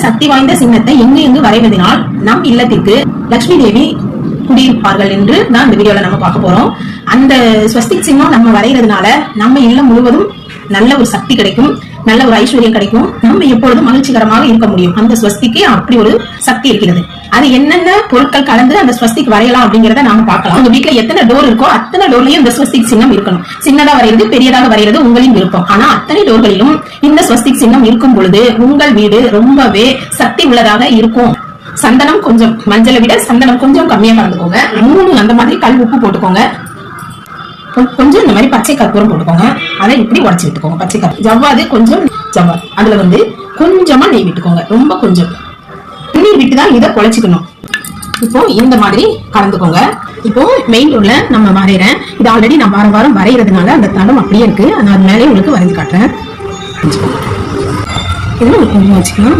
சக்தி வாய்ந்த சின்னத்தை எங்கு வரைவதனால் நம் இல்லத்திற்கு லட்சுமி தேவி குடியிருப்பார்கள் என்று தான் இந்த வீடியோல நம்ம பார்க்க போறோம். அந்த ஸ்வஸ்திக் சின்னம் நம்ம வரைகிறதுனால நம்ம இல்லம் முழுவதும் நல்ல ஒரு சக்தி கிடைக்கும், நல்ல ஒரு ஐஸ்வர்யம் கிடைக்கும், நம்ம எப்பொழுதும் மகிழ்ச்சிகரமாக இருக்க முடியும். அந்த ஸ்வஸ்திக்கு அப்படி ஒரு சக்தி இருக்கிறது. அது என்னென்ன பொருட்கள் கலந்து அந்த ஸ்வஸ்திக் வரையலாம் அப்படிங்கறத நாம பார்க்கலாம். உங்க வீட்டுல எத்தனை டோர் இருக்கோ அத்தனை டோர்லயும் இந்த ஸ்வஸ்திக் சின்னம் இருக்கணும். சின்னதா வரைகிறது பெரியதாக வரைகிறது உங்களின் விருப்பம். ஆனா அத்தனை டோர்களிலும் இந்த ஸ்வஸ்திக் சின்னம் இருக்கும் பொழுது உங்கள் வீடு ரொம்பவே சக்தி உள்ளதாக இருக்கும். சந்தனம் கொஞ்சம், மஞ்சளை விட சந்தனம் கொஞ்சம் கம்மியா கலந்துக்கோங்க. 3 அந்த மாதிரி கல் உப்பு போட்டுக்கோங்க. கொஞ்சம் இந்த மாதிரி பச்சை கற்பூரம் போட்டுக்கோங்க. அதை இப்படி உடச்சு விட்டுக்கோங்க. பச்சை கற்பூரம், ஜவ்வாது கொஞ்சம் ஜவ்வாது, அதுல கொஞ்சமா நெய் விட்டுக்கோங்க. ரொம்ப கொஞ்சம் நெய் விட்டுதான் இதை குழைச்சிக்கணும். இப்போ இந்த மாதிரி கலந்துக்கோங்க. இப்போ மெயின் டோர்ல நம்ம வரைகிறேன். இது ஆல்ரெடி நான் வாரம் வாரம் வரைகிறதுனால அந்த தடம் அப்படியே இருக்கு. நான் அது மேலே உங்களுக்கு வரைஞ்சு காட்டுறேன். இதுல கொஞ்சம் வச்சுக்கலாம்.